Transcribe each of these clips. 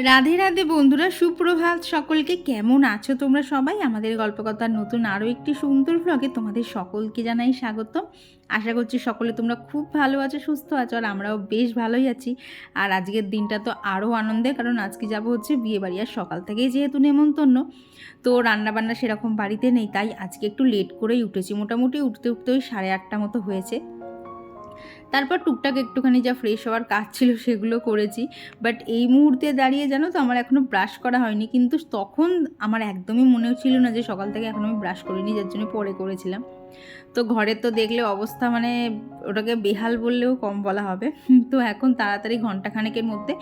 রাধে রাধে বন্ধুরা, সুপ্রভাত সকলকে। কেমন আছো তোমরা সবাই? আমাদের গল্পকথার নতুন আরও একটি সুন্দর ভ্লগে তোমাদের সকলকে জানাই স্বাগত। আশা করছি সকলে তোমরা খুব ভালো আছো, সুস্থ আছো, আর আমরাও বেশ ভালোই আছি। আর আজকের দিনটা তো আরও আনন্দের, কারণ আজকে যাব হচ্ছে বিয়েবাড়ি। আর সকাল থেকেই যেহেতু নেমন্তন্ন, তো রান্নাবান্না সেরকম বাড়িতে নেই, তাই আজকে একটু লেট করেই উঠেছি। মোটামুটি উঠতে উঠতে ওই 8:30 মতো হয়েছে। তারপর টুকটাক একটুখানি যা ফ্রেশ হওয়ার কাজ ছিল সেগুলো করেছি। বাট এই মুহূর্তে দাঁড়িয়ে জানো তো, আমার এখনও ব্রাশ করা হয়নি। কিন্তু তখন আমার একদমই মনে ছিল না যে সকাল থেকে এখনও আমি ব্রাশ করিনি, যার জন্য পরে করেছিলাম। তো ঘরের তো দেখলে অবস্থা, মানে ওটাকে বেহাল বললেও কম বলা হবে। তো এখন তাড়াতাড়ি ঘন্টাখানেকের মধ্যে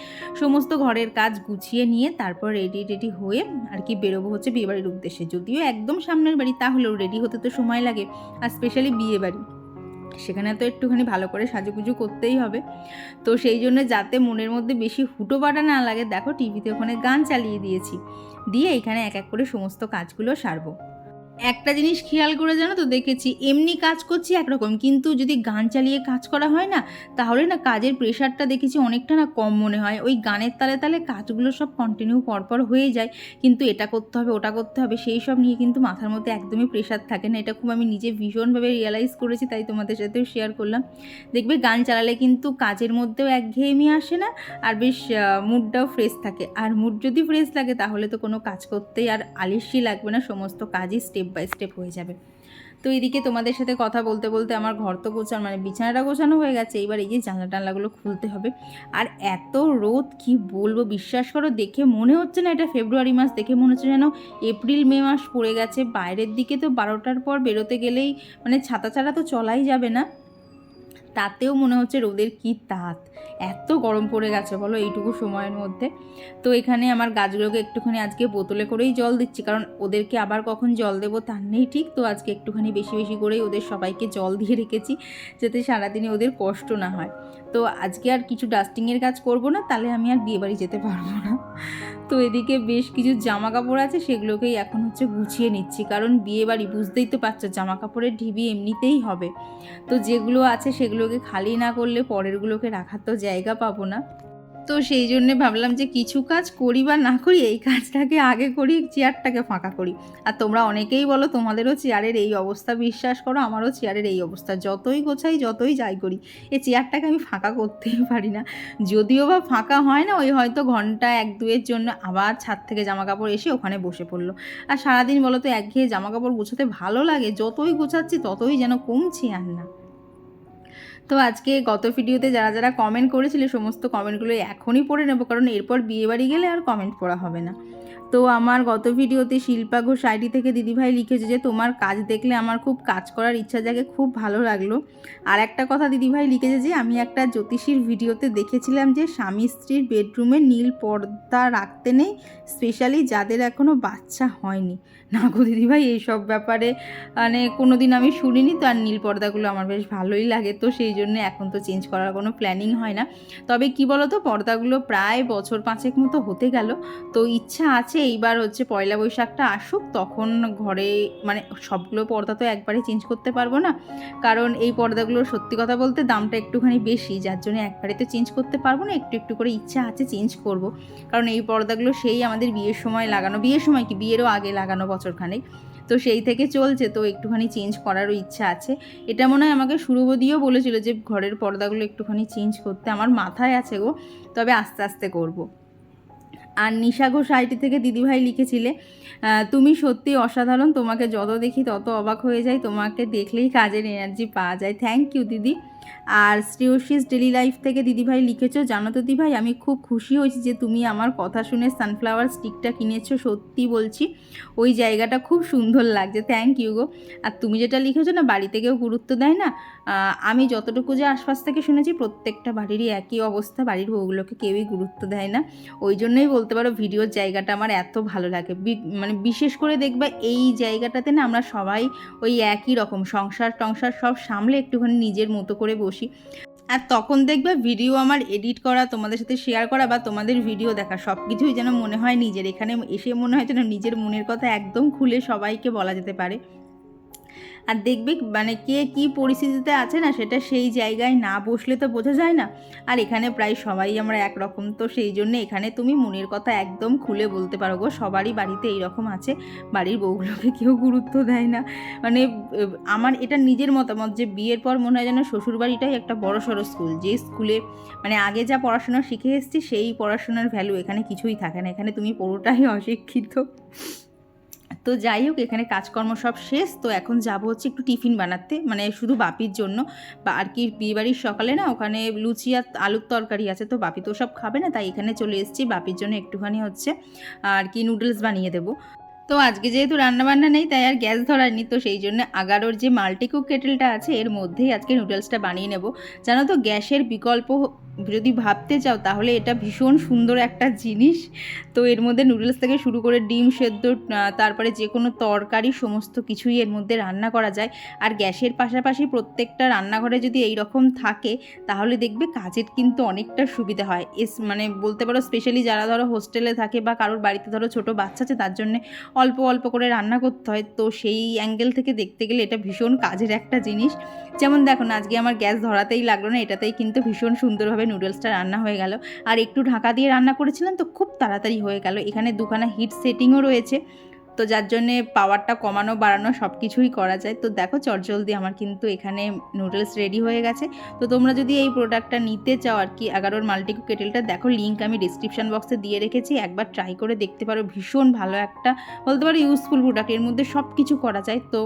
সমস্ত ঘরের কাজ গুছিয়ে নিয়ে তারপর রেডি হয়ে আর কি বেরোবো হচ্ছে বিয়েবাড়ির উদ্দেশ্যে। যদিও একদম সামনের বাড়ি, তাহলেও রেডি হতে তো সময় লাগে, আর স্পেশালি বিয়েবাড়ি, সেখানে তো একটুখানি ভালো করে সাজুগুজু করতেই হবে। তো সেই জন্য যাতে মনের মধ্যে বেশি হুটোপাটা না লাগে, দেখো টিভিতে ওখানে গান চালিয়ে দিয়েছি, দিয়ে এখানে এক এক করে সমস্ত কাজগুলো সারবো। একটা জিনিস খেয়াল করে জানো তো, দেখেছি এমনি কাজ করছি একরকম, কিন্তু যদি গান চালিয়ে কাজ করা হয় না, তাহলে না কাজের প্রেশারটা দেখেছি অনেকটা না কম মনে হয়। ওই গানের তালে তালে কাজগুলো সব কন্টিনিউ পরপর হয়ে যায়, কিন্তু এটা করতে হবে ওটা করতে হবে সেই সব নিয়ে কিন্তু মাথার মধ্যে একদমই প্রেশার থাকে না। এটা খুব আমি নিজে ভীষণভাবে রিয়েলাইজ করেছি, তাই তোমাদের সাথেও শেয়ার করলাম। দেখবে গান চালালে কিন্তু কাজের মধ্যেও একঘেয়েমি আসে না, আর বেশ মুডটাও ফ্রেশ থাকে। আর মুড যদি ফ্রেশ লাগে তাহলে তো কোনো কাজ করতেই আর আলস্যি লাগবে না, সমস্ত কাজই স্টেপ বাই স্টেপ হয়ে যাবে। তো এদিকে তোমাদের সাথে কথা বলতে বলতে আমার ঘর তো গোছানো, মানে বিছানাটা গোছানো হয়ে গেছে। এবার এই যে জানলা টানলাগুলো খুলতে হবে। আর এত রোদ কি বলবো, বিশ্বাস করো, দেখে মনে হচ্ছে না এটা ফেব্রুয়ারি মাস, দেখে মনে হচ্ছে যেন এপ্রিল মে মাস পড়ে গেছে। বাইরের দিকে তো 12টার পর বেরোতে গেলেই মানে ছাতা ছাড়া তো চলাই যাবে না, তাতেও মনে হচ্ছে রোদের কী তাত, এত গরম পড়ে গেছে বলো এইটুকু সময়ের মধ্যে। তো এখানে আমার গাছগুলোকে একটুখানি আজকে বোতলে করেই জল দিচ্ছি, কারণ ওদেরকে আবার কখন জল দেবো তার নেই ঠিক। তো আজকে একটুখানি বেশি বেশি করেই ওদের সবাইকে জল দিয়ে রেখেছি, যাতে সারাদিনে ওদের কষ্ট না হয়। তো আজকে আর কিছু ডাস্টিংয়ের কাজ করব না, তাহলে আমি আর বিয়েবাড়ি যেতে পারবো না। তো এদিকে বেশ কিছু জামা কাপড় আছে, সেগুলোকেই এখন হচ্ছে গুছিয়ে নিচ্ছি, কারণ বিয়েবাড়ি বুঝতেই তো পারছো, জামা কাপড়ের ঢিবি এমনিতেই হবে। তো যেগুলো আছে সেগুলোকে খালি না করলে পরেরগুলোকে রাখার তো জায়গা পাবো না। তো সেই জন্যে ভাবলাম যে কিছু কাজ করি বা না করি, এই কাজটাকে আগে করি, চেয়ারটাকে ফাঁকা করি। আর তোমরা অনেকেই বলো তোমাদেরও চেয়ারের এই অবস্থা, বিশ্বাস করো আমারও চেয়ারের এই অবস্থা। যতই গোছাই যতই যাই করি, এই চেয়ারটাকে আমি ফাঁকা করতেই পারি না। যদিও বা ফাঁকা হয় না, ওই হয়তো ঘন্টা 1-2-এর জন্য আবার ছাদ থেকে জামা কাপড় এসে ওখানে বসে পড়লো। আর সারাদিন বলো তো একঘেয়ে জামা কাপড় গোছাতে ভালো লাগে, যতই গোছাচ্ছি ততই যেন কমছে আর না। তো আজকে গত ভিডিওতে যারা যারা কমেন্ট করেছিলে, সমস্ত কমেন্টগুলো এখনই পড়ে নেব, কারণ এরপর বিয়েবাড়ি গেলে আর কমেন্ট পড়া হবে না। তো আমার গত ভিডিওতে শিল্পা ঘোষ আইডি থেকে দিদিভাই লিখেছে যে তোমার কাজ দেখলে আমার খুব কাজ করার ইচ্ছা জাগে, খুব ভালো লাগলো। আর একটা কথা দিদিভাই লিখেছে যে আমি একটা জ্যোতিষীর ভিডিওতে দেখেছিলাম যে স্বামী স্ত্রীর বেডরুমে নীল পর্দা রাখতে নেই, স্পেশালি যাদের এখনও বাচ্চা হয়নি। না গো দিদিভাই, এইসব ব্যাপারে মানে কোনো দিন আমি শুনিনি তো। আর নীল পর্দাগুলো আমার বেশ ভালোই লাগে, তো সেই জন্য এখন তো চেঞ্জ করার কোনো প্ল্যানিং হয় না। তবে কি বলো তো, পর্দাগুলো প্রায় বছর 5 মতো হতে গেল। তো ইচ্ছা আছে এইবার হচ্ছে পয়লা বৈশাখটা আসুক, তখন ঘরে মানে সবগুলো পর্দা তো একবারে চেঞ্জ করতে পারবো না, কারণ এই পর্দাগুলোর সত্যি কথা বলতে দামটা একটুখানি বেশি, যার জন্য একবারে তো চেঞ্জ করতে পারবো না। একটু একটু করে ইচ্ছা আছে চেঞ্জ করব, কারণ এই পর্দাগুলো সেই আমাদের বিয়ের সময় লাগানো, বিয়ের সময় কি বিয়েরও আগে লাগানো বছরখানেক, তো সেই থেকে চলছে। তো একটুখানি চেঞ্জ করারও ইচ্ছা আছে। এটা মনে হয় আমাকে সুরবদিও বলেছিল যে ঘরের পর্দাগুলো একটুখানি চেঞ্জ করতে, আমার মাথায় আছে গো, তবে আস্তে আস্তে করব। আর নিশা ঘোষ আইটি থেকে দিদিভাই লিখেছিলে তুমি সত্যি অসাধারণ, তোমাকে যত দেখি তত অবাক হয়ে যাই, তোমাকে দেখলেই কাজের এনার্জি পাওয়া যায়। থ্যাংক ইউ দিদি। আর শ্রেয়সিস ডেলি লাইফ থেকে দিদিভাই লিখেছো, জানো তো দিদিভাই আমি খুব খুশি হয়েছি যে তুমি আমার কথা শুনে সানফ্লাওয়ার স্টিকটা কিনেছো, সত্যি বলছি ওই জায়গাটা খুব সুন্দর লাগছে। Thank you go. আর তুমি যেটা লিখেছো না বাড়িতে কেউ গুরুত্ব দেয় না, আমি যতটুকু যে আশপাশ থেকে শুনেছি প্রত্যেকটা বাড়িরই একই অবস্থা, বাড়ির বউগুলোকে কেউই গুরুত্ব দেয় না। ওই জন্যই বলতে পারো ভিডিওর জায়গাটা আমার এত ভালো লাগে। মানে বিশেষ করে দেখবা এই জায়গাটাতে না আমরা সবাই ওই একই রকম সংসার টংসার সব সামলে একটুখানি নিজের মতো করে বসি। আর তখন দেখবে ভিডিও আমার এডিট করা, তোমাদের সাথে শেয়ার করা বা তোমাদের ভিডিও দেখা, সব কিছুই যেন মনে হয় নিজের। এখানে এসে মনে হয় যেন নিজের মনের কথা একদম খুলে সবাইকে বলা যেতে পারে। আর দেখবে মানে কে কী পরিস্থিতিতে আছে না, সেটা সেই জায়গায় না বসলে তো বোঝা যায় না। আর এখানে প্রায় সবাই আমরা একরকম, তো সেই জন্য এখানে তুমি মনের কথা একদম খুলে বলতে পারো গো। সবারই বাড়িতে এইরকম আছে, বাড়ির বউগুলোকে কেউ গুরুত্ব দেয় না। মানে আমার এটা নিজের মতামত যে বিয়ের পর মনে হয় যেন শ্বশুরবাড়িটাই একটা বড়সড় স্কুল, যে স্কুলে মানে আগে যা পড়াশোনা শিখে এসেছি সেই পড়াশোনার ভ্যালু এখানে কিছুই থাকে না। এখানে তুমি পুরোটাই অশিক্ষিত। তো যাই হোক, এখানে কাজকর্ম সব শেষ। তো এখন যাব হচ্ছে একটু টিফিন বানাতে, মানে শুধু বাপির জন্য। বা আর কি বিয়েবাড়ির সকালে না ওখানে লুচি আর আলুর তরকারি আছে, তো বাপি তো সব খাবে না, তাই এখানে চলে এসেছি বাপির জন্য একটুখানি হচ্ছে আর কি নুডলস বানিয়ে দেবো। তো আজকে যেহেতু রান্নাবান্না নেই তাই আর গ্যাস ধরায়নি, তো সেই জন্য আগারোর যে মাল্টিকুক কেটেলটা আছে এর মধ্যেই আজকে নুডলসটা বানিয়ে নেব। জানো তো, গ্যাসের বিকল্প যদি ভাবতে চাও তাহলে এটা ভীষণ সুন্দর একটা জিনিস। তো এর মধ্যে নুডলস থেকে শুরু করে ডিম সেদ্ধ, তারপরে যে কোনো তরকারি সমস্ত কিছুই এর মধ্যে রান্না করা যায়। আর গ্যাসের পাশাপাশি প্রত্যেকটা রান্নাঘরে যদি এই রকম থাকে তাহলে দেখবে কাজের কিন্তু অনেকটা সুবিধা হয়। মানে বলতে পারো স্পেশালি যারা ধরো হোস্টেলে থাকে বা কারোর বাড়িতে ধরো ছোটো বাচ্চা আছে, তার জন্যে অল্প অল্প করে রান্না করতে হয়। তো সেই অ্যাঙ্গেল থেকে দেখতে গেলে এটা ভীষণ কাজের একটা জিনিস। যেমন দেখো না, আজকে আমার গ্যাস ধরাতেই লাগলো না, এটাতেই কিন্তু ভীষণ সুন্দরভাবে নুডলসটা রান্না হয়ে গেল। আর একটু ঢাকা দিয়ে রান্না করেছিলাম তো খুব তাড়াতাড়ি হয়ে গেল। এখানে দুখানা হিট সেটিংও রয়েছে, তো যার জন্যে পাওয়ারটা কমানো বাড়ানো সব কিছুই করা যায়। তো দেখো চটজলদি আমার কিন্তু এখানে নুডলস রেডি হয়ে গেছে। তো তোমরা যদি এই প্রোডাক্টটা নিতে চাও আর কি, এগারোর মাল্টিকুক কেটেলটা, দেখো লিঙ্ক আমি ডিসক্রিপশান বক্সে দিয়ে রেখেছি, একবার ট্রাই করে দেখতে পারো। ভীষণ ভালো একটা বলতে পারো ইউজফুল প্রোডাক্ট, এর মধ্যে সব কিছু করা যায়। তো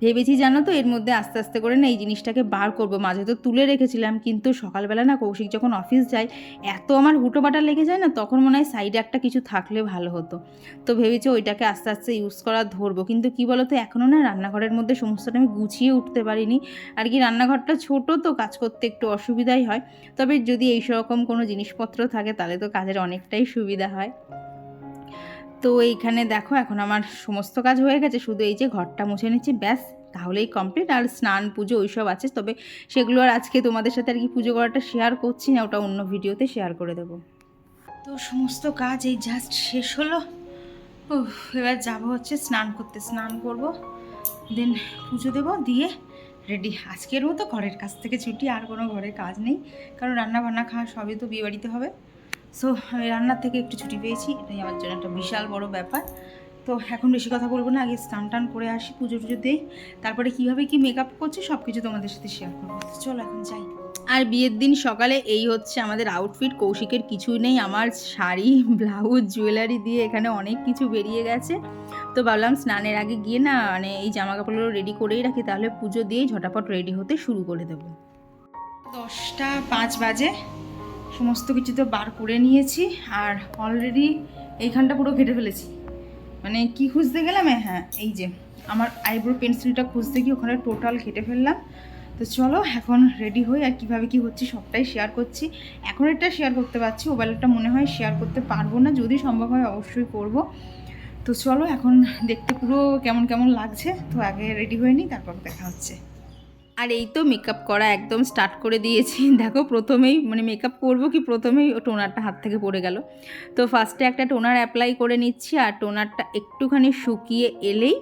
ভেবেছি জানো তো এর মধ্যে আস্তে আস্তে করে না এই জিনিসটাকে বার করবো। মাঝে তো তুলে রেখেছিলাম, কিন্তু সকালবেলা না কৌশিক যখন অফিস যায় এত আমার হুটোপাটা লেগে যায় না, তখন মনে হয় সাইডে একটা কিছু থাকলে ভালো হতো। তো ভেবেছি ওইটাকে আস্তে আস্তে ইউজ করা ধরবো। কিন্তু কী বলো তো, এখনও না রান্নাঘরের মধ্যে সমস্তটা আমি গুছিয়ে উঠতে পারিনি। আর কি রান্নাঘরটা ছোটো, তো কাজ করতে একটু অসুবিধাই হয়। তবে যদি এই রকম কোনো জিনিসপত্র থাকে তাহলে তো কাজের অনেকটাই সুবিধা হয়। তো এইখানে দেখো এখন আমার সমস্ত কাজ হয়ে গেছে, শুধু এই যে ঘরটা মুছে নিচ্ছি, ব্যাস তাহলেই কমপ্লিট। আর স্নান পুজো ওইসব আছে, তবে সেগুলো আর আজকে তোমাদের সাথে আর কি পুজো করাটা শেয়ার করছি না, ওটা অন্য ভিডিওতে শেয়ার করে দেবো। তো সমস্ত কাজ এই জাস্ট শেষ হলো। এবার যাবো হচ্ছে স্নান করতে, স্নান করব, দেন পুজো দেবো, দিয়ে রেডি। আজকের মতো ঘরের কাছ থেকে ছুটি, আর কোনো ঘরের কাজ নেই, কারণ রান্না বান্না খাওয়া সবই তো বিয়েবাড়িতে হবে। সো আমি রান্নার থেকে একটু ছুটি পেয়েছি, এটাই আমার জন্য একটা বিশাল বড় ব্যাপার। তো এখন বেশি কথা বলবো না, আগে স্নান টান করে আসি, পুজো টুজো দিই, তারপরে কীভাবে কী মেকআপ করছি সব কিছু তোমাদের সাথে শেয়ার করবো। চলো এখন যাই। আর বিয়ের দিন সকালে এই হচ্ছে আমাদের আউটফিট। কৌশিকের কিছুই নেই, আমার শাড়ি ব্লাউজ জুয়েলারি দিয়ে এখানে অনেক কিছু বেরিয়ে গেছে। তো ভাবলাম স্নানের আগে গিয়ে না মানে এই জামা কাপড়গুলো রেডি করেই রাখি, তাহলে পুজো দিয়েই ঝটাপট রেডি হতে শুরু করে দেবো। 10টা 5 বাজে, সমস্ত কিছু তো বার করে নিয়েছি, আর অলরেডি এইখানটা পুরো ঘেটে ফেলেছি। মানে কি খুঁজতে গেলাম, হ্যাঁ এই যে আমার আইব্রো পেন্সিলটা খুঁজতে গিয়ে ওখানে টোটাল ঘেটে ফেললাম। তো চলো এখন রেডি হই, আর কীভাবে কী হচ্ছে সবটাই শেয়ার করছি। এখন এটা শেয়ার করতে পারছি, মোবাইলটা মনে হয় শেয়ার করতে পারবো না, যদি সম্ভব হয় অবশ্যই করব। তো চলো এখন দেখতে পুরো কেমন কেমন লাগছে, তো আগে রেডি হয়ে নিই, তারপর দেখা হচ্ছে। আর এই তো মেকআপ করা একদম স্টার্ট করে দিয়েছি। দেখো প্রথমেই মানে মেকআপ করবো কি প্রথমেই টোনারটা হাত থেকে পড়ে গেল। তো ফার্স্টে একটা টোনার অ্যাপ্লাই করে নিচ্ছি, আর টোনারটা একটুখানি শুকিয়ে এলেই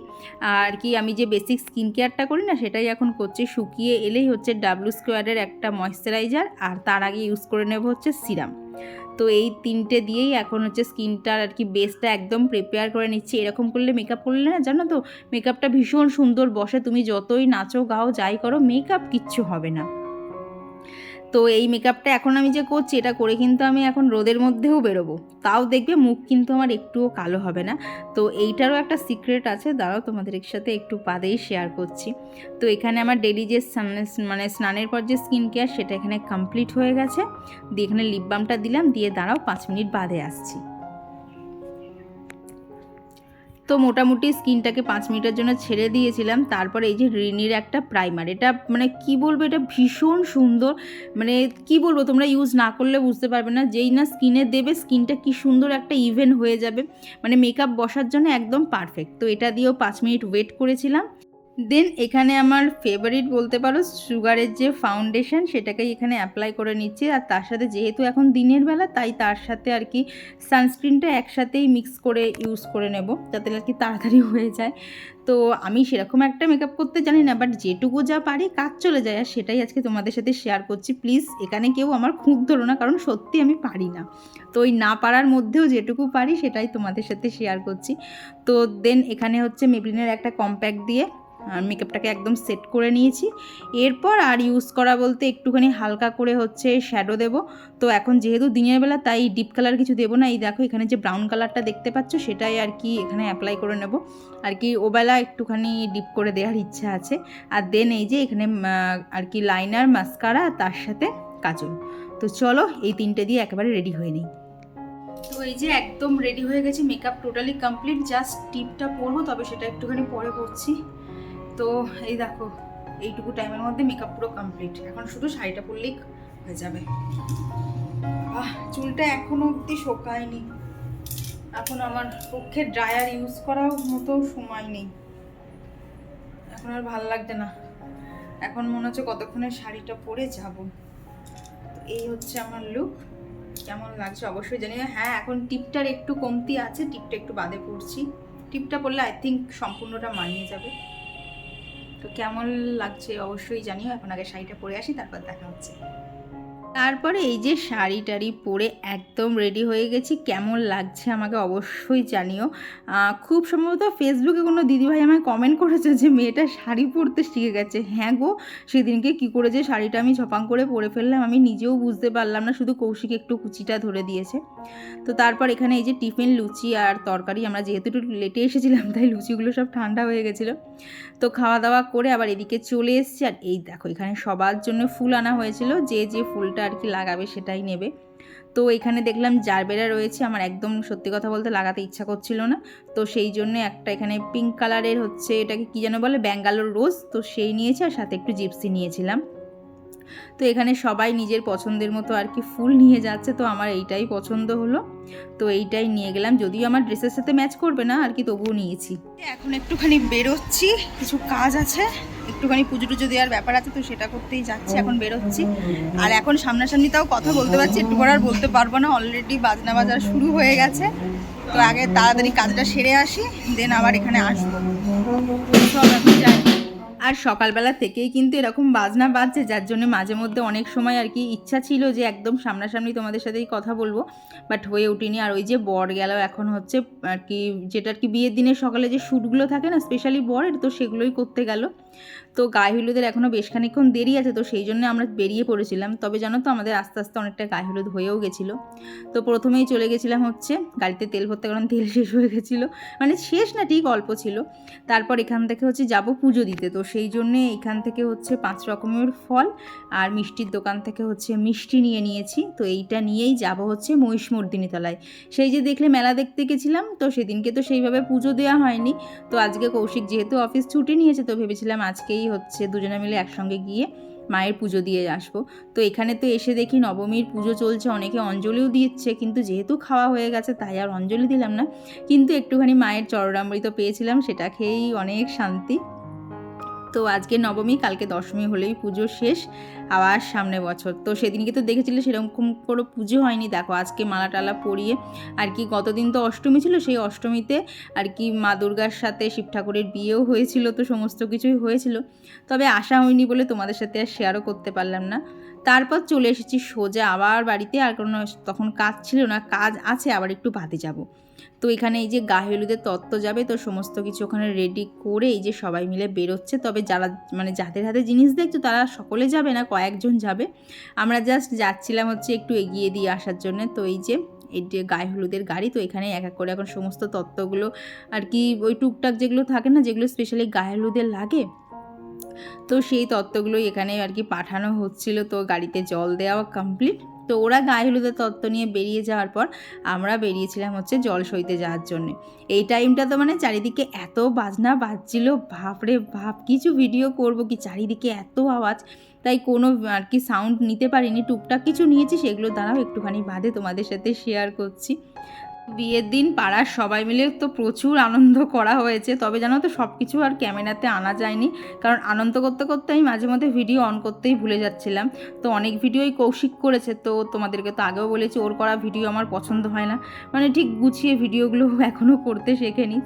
আর কি আমি যে বেসিক স্কিন কেয়ারটা করি না সেটাই এখন করছি। শুকিয়ে এলেই হচ্ছে W² একটা ময়শ্চারাইজার, আর তার আগে ইউজ করে নেব হচ্ছে সিরাম। তো এই তিনটে দিয়েই এখন হচ্ছে স্কিনটার আর কি বেসটা একদম প্রিপেয়ার করে নিচ্ছি। এরকম করলে মেকআপ করলে না জানো তো মেকআপটা ভীষণ সুন্দর বসে, তুমি যতই নাচো গাও যাই করো মেকআপ কিচ্ছু হবে না। তো এই মেকআপটা এখন আমি যে করছি এটা করে কিন্তু আমি এখন রোদের মধ্যেও বেরোবো, তাও দেখবে মুখ কিন্তু আমার একটুও কালো হবে না। তো এইটারও একটা সিক্রেট আছে, দাঁড়াও তোমাদের সাথে একটু বাদেই শেয়ার করছি। তো এখানে আমার ডেলি যে মানে স্নানের পর যে স্কিন কেয়ার সেটা এখানে কমপ্লিট হয়ে গেছে। দিয়ে এখানে লিপ বামটা দিলাম, দিয়ে দাঁড়াও 5 মিনিট বাদে আসছি। তো মোটামুটি স্কিনটাকে 5 মিনিটের জন্য ছেড়ে দিয়েছিলাম। তারপরে এই যে রিনির একটা প্রাইমার, এটা মানে কি বলবো, এটা ভীষণ সুন্দর। মানে কি বলবো, তোমরা ইউজ না করলে বুঝতে পারবে না, যেই না স্কিনে দেবে স্কিনটা কি সুন্দর একটা ইভেন হয়ে যাবে, মানে মেকআপ বসার জন্য একদম পারফেক্ট। তো এটা দিয়েও 5 মিনিট ওয়েট করেছিলাম। দেন এখানে আমার ফেভারিট বলতে পারো সুগারের যে ফাউন্ডেশন, সেটাকেই এখানে অ্যাপ্লাই করে নিচ্ছি। আর তার সাথে যেহেতু এখন দিনের বেলা, তাই তার সাথে আর কি সানস্ক্রিনটা একসাথেই মিক্স করে ইউজ করে নেব, যাতে আর কি তাড়াতাড়ি হয়ে যায়। তো আমি সেরকম একটা মেকআপ করতে জানি না, বাট যেটুকু যা পারি কাজ চলে যায়, আর সেটাই আজকে তোমাদের সাথে শেয়ার করছি। প্লিজ এখানে কেউ আমার খুব ধরো না, কারণ সত্যি আমি পারি না। তো ওই না পারার মধ্যেও যেটুকু পারি সেটাই তোমাদের সাথে শেয়ার করছি। তো দেন এখানে হচ্ছে মেবলিনের একটা কম্প্যাক্ট দিয়ে মেকআপটাকে একদম সেট করে নিয়েছি। এরপর আর ইউজ করা বলতে একটুখানি হালকা করে হচ্ছে শ্যাডো দেব। তো এখন যেহেতু দিনের বেলা, তাই ডিপ কালার কিছু দেবো না। এই দেখো এখানে যে ব্রাউন কালারটা দেখতে পাচ্ছ, সেটাই আর কি এখানে অ্যাপ্লাই করে নেব। আর কি ওবেলা একটুখানি ডিপ করে দেওয়ার ইচ্ছা আছে। আর দেন এই যে এখানে আর কি লাইনার, মাস্কারা, তার সাথে কাজল। তো চলো এই তিনটে দিয়ে একেবারে রেডি হয়ে নিই। তো এই যে একদম রেডি হয়ে গেছে, মেকআপ টোটালি কমপ্লিট। জাস্ট টিপটা পরবো, তবে সেটা একটুখানি পরে করছি। তো এই দেখো এইটুকু টাইমের মধ্যে মেকআপ পুরো কমপ্লিট। এখন শুধু শাড়িটা পরলেই হয়ে যাবে। চুলটা এখনো অবধি শোকায়নি। এখন আমার পক্ষে ড্রায়ার ইউজ করার মতো সময় নেই। এখন আর ভাল লাগছে না। এখন মনে হচ্ছে কতক্ষণে শাড়িটা পরে যাব। এই হচ্ছে আমার লুক। কেমন লাগছে অবশ্যই জানিও। হ্যাঁ, এখন টিপটার একটু কমতি আছে, টিপটা একটু বাদে পড়ছি। টিপটা পরলে আই থিঙ্ক সম্পূর্ণটা মানিয়ে যাবে। তো কেমন লাগছে অবশ্যই জানিও। এখন আগে শাড়িটা পরে আসি, তারপর দেখা হচ্ছে। তারপরে এই যে শাড়ি টাড়ি পরে একদম রেডি হয়ে গেছি। কেমন লাগছে আমাকে অবশ্যই জানিও। খুব সম্ভবত ফেসবুকে কোনো দিদিভাই আমায় কমেন্ট করেছে যে মেয়েটা শাড়ি পরতে শিখে গেছে। হ্যাঁ গো, সেদিনকে কী করে যে শাড়িটা আমি ঝপাং করে পরে ফেললাম আমি নিজেও বুঝতে পারলাম না, শুধু কৌশিক একটু কুচিটা ধরে দিয়েছে। তো তারপর এখানে এই যে টিফিন, লুচি আর তরকারি, আমরা যেহেতু একটু লেটে এসেছিলাম তাই লুচিগুলো সব ঠান্ডা হয়ে গেছিলো। তো খাওয়া দাওয়া করে আবার এদিকে চলে এসেছি। আর এই দেখো এখানে সবার জন্য ফুল আনা হয়েছিল, যে যে ফুলটা আর কি লাগাবে সেটাই নেবে। তো এখানে দেখলাম জারবেরা রয়েছে, আমার একদম সত্যি কথা বলতে লাগাতে ইচ্ছা করছিল না। তো সেই জন্য একটা এখানে পিঙ্ক কালারের হচ্ছে, এটাকে কী যেন বলে, ব্যাঙ্গালোর রোজ, তো সেই নিয়েছি। আর সাথে একটু জিপসি নিয়েছিলাম। তো এখানে সবাই নিজের পছন্দের মতো আর কি ফুল নিয়ে যাচ্ছে। তো আমার এইটাই পছন্দ হলো, তো এইটাই নিয়ে গেলাম। যদিও আমার ড্রেসের সাথে ম্যাচ করবে না আর কি, তবুও নিয়েছি। এখন একটুখানি বেরোচ্ছি, কিছু কাজ আছে, একটুখানি পুজো টুজো দেওয়ার ব্যাপার আছে, তো সেটা করতেই যাচ্ছি। এখন বেরোচ্ছি। আর এখন সামনাসামনি তাও কথা বলতে পারছি, একটু পর আর বলতে পারবো না, অলরেডি বাজনা বাজার শুরু হয়ে গেছে। তো আগে তাড়াতাড়ি কাজটা সেরে আসি, দেন আবার এখানে আসবো। সব এখন যাই। আর সকালবেলা থেকেই কিন্তু এরকম বাজনা বাজছে, যার জন্য মাঝে মধ্যে অনেক সময় আর কি ইচ্ছা ছিল যে একদম সামনাসামনি তোমাদের সাথেই কথা বলবো, বাট হয়ে উঠিনি। আর ওই যে বর গেল, এখন হচ্ছে আর কি যেটা আর কি বিয়ের দিনের সকালে যে শ্যুটগুলো থাকে না স্পেশালি বরের, তো সেগুলোই করতে গেল। তো গায়ে হলুদের এখনও বেশ খানিকক্ষণ দেরি আছে, তো সেই জন্য আমরা বেরিয়ে পড়েছিলাম। তবে জানো তো আমাদের আস্তে আস্তে অনেকটা গায়ে হলুদ হয়েও গেছিলো। তো প্রথমেই চলে গেছিলাম হচ্ছে গাড়িতে তেল ভরতে, কারণ তেল শেষ হয়ে গেছিলো, মানে শেষ না ঠিক অল্প ছিল। তারপর এখান থেকে হচ্ছে যাব পুজো দিতে, তো সেই জন্যে এখান থেকে হচ্ছে 5 রকমের ফল আর মিষ্টির দোকান থেকে হচ্ছে মিষ্টি নিয়ে নিয়েছি। তো এইটা নিয়েই যাব হচ্ছে মহিষমর্দিনী তলায়। সেই যে দেখলে মেলা দেখতে গেছিলাম, তো সেদিনকে তো সেইভাবে পুজো দেওয়া হয়নি। তো আজকে কৌশিক যেহেতু অফিস ছুটি নিয়েছে, তো ভেবেছিলাম আজকেই হচ্ছে দুজনে মিলে একসঙ্গে গিয়ে মায়ের পুজো দিয়ে আসবো। তো এখানে তো এসে দেখি নবমীর পুজো চলছে, অনেকে অঞ্জলিও দিচ্ছে, কিন্তু যেহেতু খাওয়া হয়ে গেছে তাই আর অঞ্জলি দিলাম না। কিন্তু একটুখানি মায়ের চরণামৃত পেয়েছিলাম, সেটা খেয়েই অনেক শান্তি। তো আজকে নবমী, কালকে দশমী হলেই পুজো শেষ, আবার সামনে বছর। তো সেদিনকে তো দেখেছিলে সেরকম কোনো পুজো হয়নি। দেখো আজকে মালা টালা পরিয়ে আর কি, গতদিন তো অষ্টমী ছিল, সেই অষ্টমীতে আর কি মা দুর্গার সাথে শিব ঠাকুরের বিয়েও হয়েছিল, তো সমস্ত কিছুই হয়েছিল। তবে আসা হয়নি বলে তোমাদের সাথে আর শেয়ারও করতে পারলাম না। তারপর চলে এসেছি সোজা আবার বাড়িতে, আর কোনো তখন কাজ ছিল না, কাজ আছে আবার একটু বাদে যাব। তো এখানে এই যে গায়ে হলুদের তত্ত্ব যাবে, তো সমস্ত কিছু ওখানে রেডি করে এই যে সবাই মিলে বেরোচ্ছে। তবে যারা মানে যাদের হাতে জিনিস দেখছো তারা সকলে যাবে না, কয়েকজন যাবে। আমরা জাস্ট যাচ্ছিলাম হচ্ছে একটু এগিয়ে দিয়ে আসার জন্য। তো এই যে গায়ে হলুদের গাড়ি, তো এখানে এক এক করে এখন সমস্ত তত্ত্বগুলো আর কি, ওই টুকটাক যেগুলো থাকে না, যেগুলো স্পেশালি গায়ে হলুদের লাগে, তো সেই তত্ত্বগুলোই এখানে আর কি পাঠানো হচ্ছিল। তো গাড়িতে জল দেওয়া কমপ্লিট। তো ওরা গায়ে হলুদের তত্ত্ব নিয়ে বেরিয়ে যাওয়ার পর আমরা বেরিয়েছিলাম হচ্ছে জল সইতে যাওয়ার জন্যে। এই টাইমটা তো মানে চারিদিকে এত বাজনা বাজছিল, বাপরে বাপ, কিছু ভিডিও করব কি, চারিদিকে এত আওয়াজ, তাই কোনো আর কি সাউন্ড নিতে পারিনি। টুকটাক কিছু নিয়েছি, সেগুলো দ্বারাও একটুখানি বাদে তোমাদের সাথে শেয়ার করছি। বিয়ের দিন পাড়ার সবাই মিলে তো প্রচুর আনন্দ করা হয়েছে, তবে জানো তো সব কিছু আর ক্যামেরাতে আনা যায়নি, কারণ আনন্দ করতে করতে আমি মাঝে মধ্যে ভিডিও অন করতেই ভুলে যাচ্ছিলাম। তো অনেক ভিডিওই কৌশিক করেছে, তো তোমাদেরকে তো আগেও বলেছি ওর করা ভিডিও আমার পছন্দ হয় না, মানে ঠিক গুছিয়ে ভিডিওগুলো এখনও করতে শেখেনি।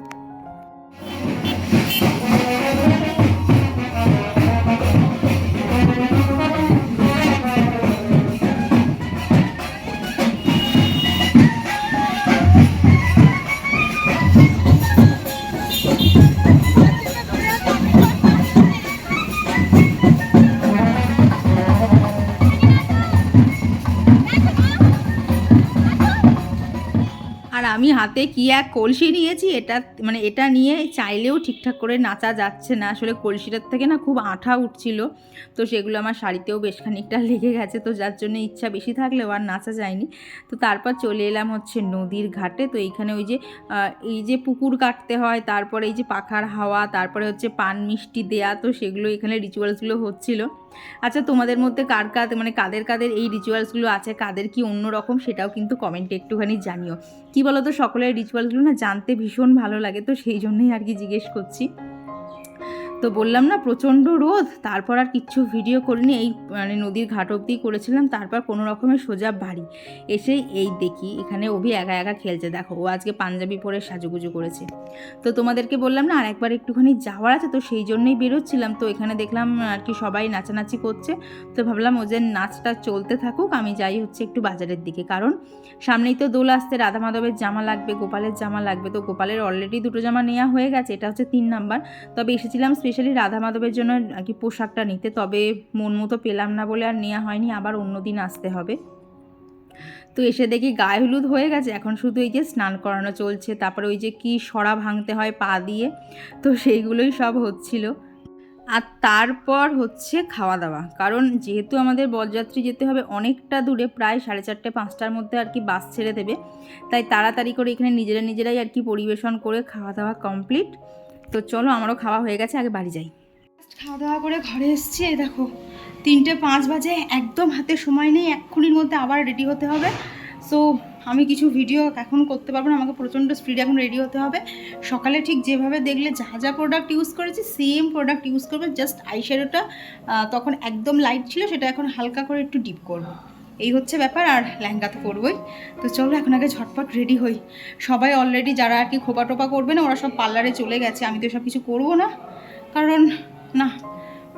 আর আমি হাতে কি এক কলসি নিয়েছি, এটা মানে এটা নিয়ে চাইলেও ঠিকঠাক করে নাচা যাচ্ছে না, আসলে কলসিটার থেকে না খুব আঠা উঠছিল, তো সেগুলো আমার শাড়িতেও বেশ খানিকটা লেগে গেছে, তো যার জন্য ইচ্ছা বেশি থাকলেও আর নাচা যায়নি। তো তারপর চলে এলাম হচ্ছে নদীর ঘাটে। তো এইখানে ওই যে এই যে পুকুর কাটতে হয়, তারপরে এই যে পাখার হাওয়া, তারপরে হচ্ছে পান মিষ্টি দেয়া, তো সেগুলো এখানে রিচুয়ালসগুলো হচ্ছিল। আচ্ছা, তোমাদের মধ্যে কার মানে কাদের এই রিচুয়ালসগুলো আছে, কাদের কি অন্য রকম, সেটাও কিন্তু কমেন্টে একটুখানি জানিও। কি বলো তো, সকলের রিচুয়ালসগুলো না জানতে ভীষণ ভালো লাগে, তো সেই জন্যই আর কি জিজ্ঞেস করছি। তো বললাম না প্রচণ্ড রোদ, তারপর আর কিচ্ছু ভিডিও করিনি, এই মানে নদীর ঘাট অবধি করেছিলাম, তারপর কোনো রকমের সোজা বাড়ি এসেই এই দেখি এখানে অভি একা একা খেলছে। দেখো ও আজকে পাঞ্জাবি পরে সাজুগুজু করেছে। তো তোমাদেরকে বললাম না আর একবার একটুখানি যাওয়ার আছে, তো সেই জন্যই বেরোচ্ছিলাম। তো এখানে দেখলাম আর কি সবাই নাচানাচি করছে, তো ভাবলাম ওদের নাচটা চলতে থাকুক, আমি যাই হচ্ছে একটু বাজারের দিকে, কারণ সামনেই তো দোল আসতে, রাধা মাধবের জামা লাগবে, গোপালের জামা লাগবে। তো গোপালের অলরেডি 2টো জামা নেওয়া হয়ে গেছে, এটা হচ্ছে 3 নাম্বার। তবে এসেছিলাম স্পেশালি রাধা মাধবের জন্য আর কি পোশাকটা নিতে, তবে মন মতো পেলাম না বলে আর নেওয়া হয়নি, আবার অন্য দিন আসতে হবে। তো এসে দেখি গায়ে হলুদ হয়ে গেছে, এখন শুধু এই যে স্নান করানো চলছে, তারপরে ওই যে কি সরা ভাঙতে হয় পা দিয়ে, তো সেইগুলোই সব হচ্ছিল। আর তারপর হচ্ছে খাওয়া দাওয়া, কারণ যেহেতু আমাদের বরযাত্রী যেতে হবে অনেকটা দূরে, প্রায় 4:30-5টার মধ্যে আর কি বাস ছেড়ে দেবে, তাই তাড়াতাড়ি করে এখানে নিজেরাই আর কি পরিবেশন করে খাওয়া দাওয়া কমপ্লিট। তো চলো, আমারও খাওয়া হয়ে গেছে, আগে বাড়ি যাই। খাওয়া দাওয়া করে ঘরে এসেছি, এই দেখো 3টে 5 বাজে, একদম হাতে সময় নেই, এক্ষুনির মধ্যে আবার রেডি হতে হবে। সো আমি কিছু ভিডিও এখন করতে পারবো না, আমাকে প্রচণ্ড স্পিডে এখন রেডি হতে হবে। সকালে ঠিক যেভাবে দেখলে যা যা প্রোডাক্ট ইউজ করেছি সেম প্রোডাক্ট ইউজ করবে, জাস্ট আইশ্যাডোটা তখন একদম লাইট ছিল, সেটা এখন হালকা করে একটু ডিপ করবো, এই হচ্ছে ব্যাপার। আর লেহেঙ্গা তো করবোই। তো চলো এখন আগে ঝটপট রেডি হই। সবাই অলরেডি যারা আর কি খোপা টোপা করবে না, ওরা সব পার্লারে চলে গেছে, আমি তো সব কিছু করবো না, কারণ না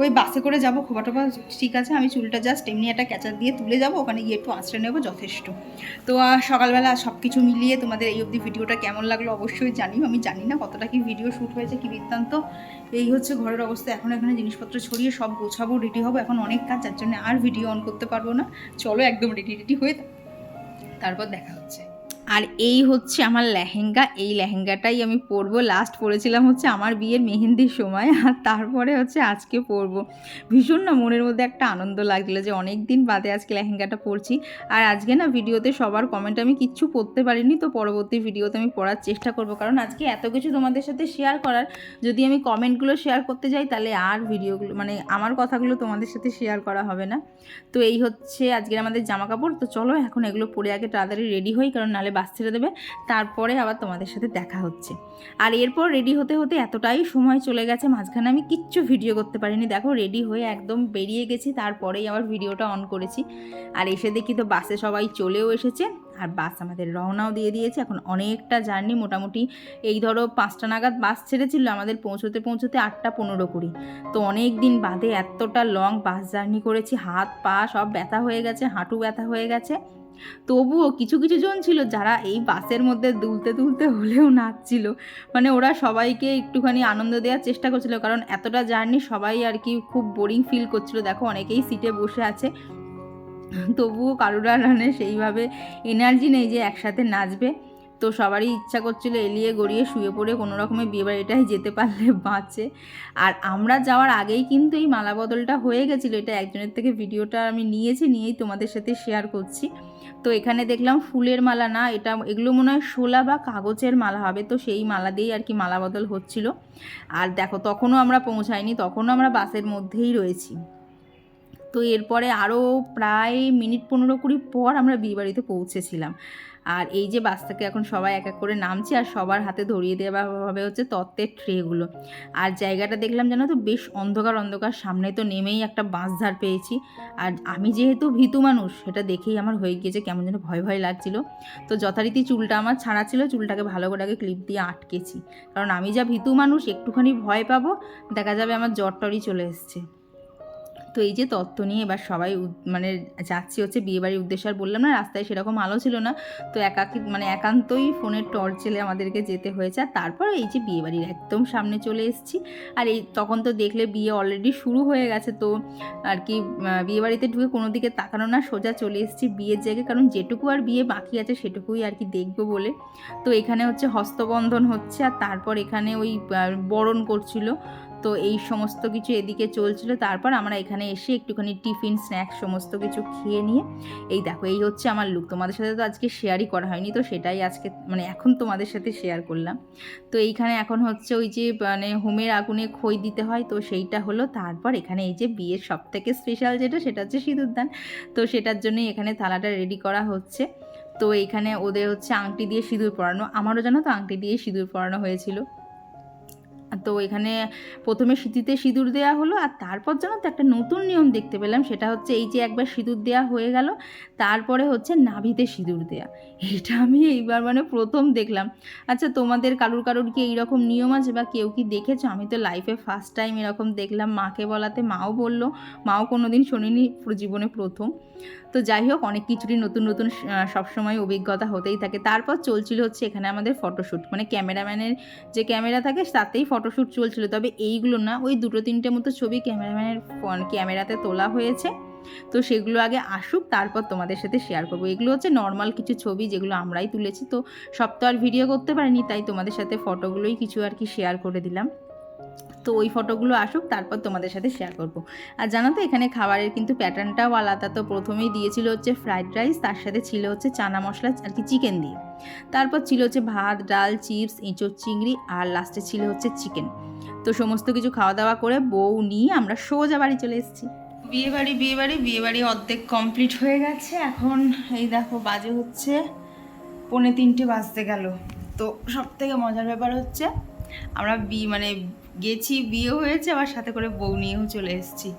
ওই বাসে করে যাবো, খোপা টোপা ঠিক আছে, আমি চুলটা জাস্ট এমনি একটা ক্যাচার দিয়ে তুলে যাবো, ওখানে গিয়ে একটু আঁচড়ে নেবো, যথেষ্ট। তো সকালবেলা সব কিছু মিলিয়ে তোমাদের এই অবধি ভিডিওটা কেমন লাগলো অবশ্যই জানিও, আমি জানি না কতটা কি ভিডিও শ্যুট হয়েছে কি বৃত্তান্ত। এই হচ্ছে ঘরের অবস্থা, এখন এখানে জিনিসপত্র ছড়িয়ে সব গোছাবো, রেডি হবো, এখন অনেক কাজ, যার জন্য আর ভিডিও অন করতে পারবো না। চলো একদম রেডি হয়ে তারপর দেখা হচ্ছে। আর এই হচ্ছে আমার লেহেঙ্গা, এই লেহেঙ্গাটাই আমি পরবো, লাস্ট পরেছিলাম হচ্ছে আমার বিয়ের মেহেন্দির সময়, আর তারপরে হচ্ছে আজকে পরবো। ভীষণ না মনের মধ্যে একটা আনন্দ লাগছিলো যে অনেক দিন বাদে আজকে লেহেঙ্গাটা পরছি। আর আজকে না ভিডিওতে সবার কমেন্ট আমি কিচ্ছু পড়তে পারিনি, তো পরবর্তী ভিডিওতে আমি পড়ার চেষ্টা করবো, কারণ আজকে এত কিছু তোমাদের সাথে শেয়ার করার, যদি আমি কমেন্টগুলো শেয়ার করতে যাই তাহলে আর ভিডিওগুলো মানে আমার কথাগুলো তোমাদের সাথে শেয়ার করা হবে না। তো এই হচ্ছে আজকের আমাদের জামা কাপড়। তো চলো এখন এগুলো পরে আগে তাড়াতাড়ি রেডি হই, কারণ নাহলে বাস ছেড়ে দেবে, তারপরে আবার তোমাদের সাথে দেখা হচ্ছে। আর এরপর রেডি হতে হতে এতটাই সময় চলে গেছে, মাঝখানে আমি কিচ্ছু ভিডিও করতে পারিনি। দেখো রেডি হয়ে একদম বেরিয়ে গেছি, তারপরেই আবার ভিডিওটা অন করেছি। আর এসে দেখি তো বাসে সবাই চলেও এসেছে, আর বাস আমাদের রওনাও দিয়ে দিয়েছে। এখন অনেকটা জার্নি, মোটামুটি এই ধরো 5টা নাগাদ বাস ছেড়েছিল, আমাদের পৌঁছতে 8:15-20। তো অনেক দিন বাদে এতটা লং বাস জার্নি করেছি, হাত পা সব ব্যথা হয়ে গেছে, হাঁটু ব্যথা হয়ে গেছে। তবুও কিছু কিছু জন ছিল যারা এই বাসের মধ্যে দুলতে দুলতে হলেও নাচছিল, মানে ওরা সবাইকে একটুখানি আনন্দ দেওয়ার চেষ্টা করছিল, কারণ এতটা জার্নি সবাই আর কি খুব বোরিং ফিল করছিল। দেখো অনেকেই সিটে বসে আছে, তবুও কারোর আর সেইভাবে এনার্জি নেই যে একসাথে নাচবে। তো সবারই ইচ্ছা করছিল এলিয়ে গড়িয়ে শুয়ে পড়ে কোনো রকমের বিয়েবাড়িটাই যেতে পারলে বাঁচে। আর আমরা যাওয়ার আগেই কিন্তু এই মালা বদলটা হয়ে গেছিলো, এটা একজনের থেকে ভিডিওটা আমি নিয়েই তোমাদের সাথে শেয়ার করছি। তো এখানে দেখলাম ফুলের মালা না, এগুলো মনে হয় শোলা বা কাগজের মালা হবে, তো সেই মালা দিয়েই আর কি মালা বদল হচ্ছিল। আর দেখো তখনও আমরা পৌঁছাইনি, তখনও আমরা বাসের মধ্যেই রয়েছি। তো এরপরে আরও প্রায় মিনিট 15-20 পর আমরা বিয়েবাড়িতে পৌঁছেছিলাম। আর এই যে বাস থেকে এখন সবাই এক এক করে নামছে আর সবার হাতে ধরিয়ে দেওয়া হবে হচ্ছে তত্ত্বের ট্রেগুলো। আর জায়গাটা দেখলাম জানো তো বেশ অন্ধকার অন্ধকার, সামনে তো নেমেই একটা বাঁশঝাড় পেয়েছি। আর আমি যেহেতু ভীতু মানুষ সেটা দেখেই আমার হয়ে গিয়েছে কেমন যেন ভয় ভয় লাগছিল। তো যথারীতি চুলটা আমার ছাড়া ছিল, চুলটাকে ভালো করে আগে ক্লিপ দিয়ে আটকেছি, কারণ আমি যা ভীতু মানুষ, একটুখানি ভয় পাবো দেখা যাবে আমার জ্বর টরই চলে এসছে। তো এই যে তত্ত্ব নিয়ে এবার সবাই মানে যাচ্ছি হচ্ছে বিয়েবাড়ির উদ্দেশ্যে। আর বললাম না রাস্তায় সেরকম আলো ছিল না, তো একান্তই ফোনের টর্চ জেলে আমাদেরকে যেতে হয়েছে। আর তারপর এই যে বিয়েবাড়ির একদম সামনে চলে এসেছি। আর এই তখন তো দেখলে বিয়ে অলরেডি শুরু হয়ে গেছে, তো আর কি বিয়েবাড়িতে ঢুকে কোনো দিকে তাকানো না, সোজা চলে এসেছি বিয়ের জায়গায়, কারণ যেটুকু আর বিয়ে বাকি আছে সেটুকুই আর কি দেখবো বলে। তো এখানে হচ্ছে হস্তবন্ধন হচ্ছে, আর তারপর এখানে ওই বরণ করছিল, তো এই সমস্ত কিছু এদিকে চলছিল। তারপর আমরা এখানে এসে একটুখানি টিফিন স্ন্যাক্স সমস্ত কিছু খেয়ে নিয়ে এই দেখো এই হচ্ছে আমার লুক। তোমাদের সাথে তো আজকে শেয়ারই করা হয়নি, তো সেটাই আজকে মানে এখন তোমাদের সাথে শেয়ার করলাম। তো এইখানে এখন হচ্ছে ওই যে মানে হোমের আগুনে খই দিতে হয়, তো সেইটা হলো। তারপর এখানে এই যে বিয়ের সব থেকে স্পেশাল যেটা সেটা হচ্ছে সিঁদুরদান, তো সেটার জন্যই এখানে থালাটা রেডি করা হচ্ছে। তো এইখানে ওদের হচ্ছে আংটি দিয়ে সিঁদুর পরানো, আমারও জানো তো আংটি দিয়ে সিঁদুর পরানো হয়েছিল। তো এখানে প্রথমে সিঁথিতে সিঁদুর দেওয়া হলো, আর তারপর যেন তো একটা নতুন নিয়ম দেখতে পেলাম, সেটা হচ্ছে এই যে একবার সিঁদুর দেওয়া হয়ে গেল তারপরে হচ্ছে নাভিতে সিঁদুর দেওয়া। এটা আমি এইবার মানে প্রথম দেখলাম। আচ্ছা তোমাদের কারুর কি এইরকম নিয়ম আছে বা কেউ কি দেখেছো? আমি তো লাইফে ফার্স্ট টাইম এরকম দেখলাম, মাকে বলাতে মাও বললো, মাও কোনো দিন শোনেনি, জীবনে প্রথম। তো যাই হোক অনেক কিছুরই নতুন নতুন সবসময় অভিজ্ঞতা হতেই থাকে। তারপর চলছিল হচ্ছে এখানে আমাদের ফটোশ্যুট, মানে ক্যামেরাম্যানের যে ক্যামেরা থাকে তাতেই ফটোশ্যুট চলছিল, তবে এইগুলো না, ওই 2-3টে মতো ছবি ক্যামেরাম্যানের ক্যামেরাতে তোলা হয়েছে। তো সেগুলো আগে আসুক তারপর তোমাদের সাথে শেয়ার করবো। এগুলো হচ্ছে নর্মাল কিছু ছবি যেগুলো আমরাই তুলেছি, তো সব তো আর ভিডিও করতে পারিনি, তাই তোমাদের সাথে ফটোগুলোই কিছু আর কি শেয়ার করে দিলাম। তো ওই ফটোগুলো আসুক তারপর তোমাদের সাথে শেয়ার করব। আর জানো তো এখানে খাবারের কিন্তু প্যাটার্নটাও আলাদা। তো প্রথমেই দিয়েছিল হচ্ছে ফ্রাইড রাইস, তার সাথে ছিল হচ্ছে চানা মশলা আর কি চিকেন দিয়ে, তারপর ছিল হচ্ছে ভাত ডাল চিপস এঁচোড় চিংড়ি, আর লাস্টে ছিল হচ্ছে চিকেন। তো সমস্ত কিছু খাওয়া দাওয়া করে বউ নিয়ে আমরা সোজা বাড়ি চলে এসেছি। বিয়েবাড়ি অর্ধেক কমপ্লিট হয়ে গেছে। এখন এই দেখো বাজে হচ্ছে 2:45 বাজতে গেল। তো সব থেকে মজার ব্যাপার হচ্ছে আমরা মানে গেছি, বিয়ে হয়েছে, আবার সাথে করে বউ নিয়েও চলে এসেছি।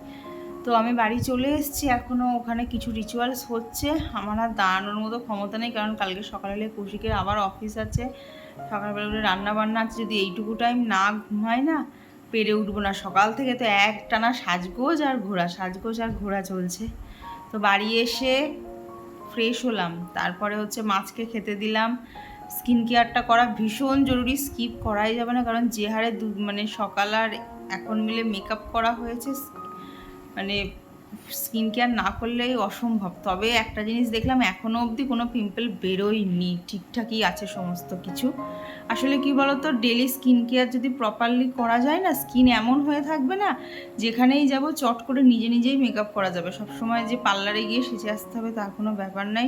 তো আমি বাড়ি চলে এসেছি, এখনও ওখানে কিছু রিচুয়ালস হচ্ছে। আমার আর দাঁড়ানোর মতো ক্ষমতা নেই, কারণ কালকে সকালে কৌশিকের আবার অফিস আছে, সকালবেলা করে রান্না বান্না আছে। যদি এইটুকু টাইম না ঘুমাই না পেরে উঠবো না। সকাল থেকে তো একটানা সাজগোজ আর ঘোরা চলছে। তো বাড়ি এসে ফ্রেশ হলাম, তারপরে হচ্ছে মাছকে খেতে দিলাম। স্কিন কেয়ারটা করা ভীষণ জরুরি, স্কিপ করাই যাবে না, কারণ যে হারে মানে সকাল আর এখন মিলে মেকআপ করা হয়েছে, মানে স্কিন কেয়ার না করলেই অসম্ভব। তবে একটা জিনিস দেখলাম, এখনও অবধি কোনো পিম্পল বেরোয়নি, ঠিকঠাকই আছে সমস্ত কিছু। আসলে কি বলতো, ডেলি স্কিন কেয়ার যদি প্রপারলি করা যায় না, স্কিন এমন হয়ে থাকবে না যেখানেই যাব চট করে নিজেই মেকআপ করা যাবে। সবসময় যে পার্লারে গিয়ে সেজে আসতে হবে তার কোনো ব্যাপার নাই,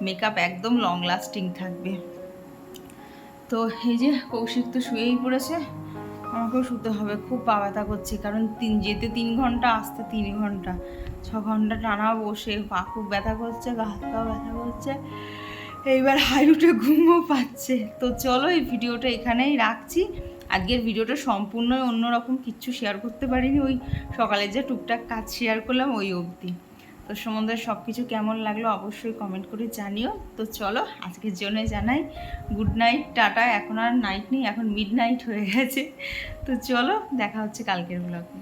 মেকআপ একদম লং লাস্টিং থাকবে। তো এই যে কৌশিক তো শুয়েই পড়েছে, আমাকেও শুতে হবে। খুব পা ব্যথা করছে, কারণ যেতে 3 ঘন্টা আসতে 3 ঘন্টা, 6 ঘন্টা টানা বসে পা খুব ব্যথা করছে, গা হাত পাও ব্যথা করছে, এইবার হাই উঠে ঘুমও পাচ্ছে। তো চলো এই ভিডিওটা এখানেই রাখছি। আজকের ভিডিওটা সম্পূর্ণ অন্যরকম, কিচ্ছু শেয়ার করতে পারিনি, ওই সকালে যে টুকটাক কাজ শেয়ার করলাম ওই অবধি। তো সম্বন্ধে সব কিছু কেমন লাগলো অবশ্যই কমেন্ট করে জানিও। তো চলো আজকের জন্য জানাই গুড নাইট, টাটা। এখন আর নাইট নেই, এখন মিড নাইট হয়ে গেছে। তো চলো দেখা হচ্ছে কালকের ব্লগে।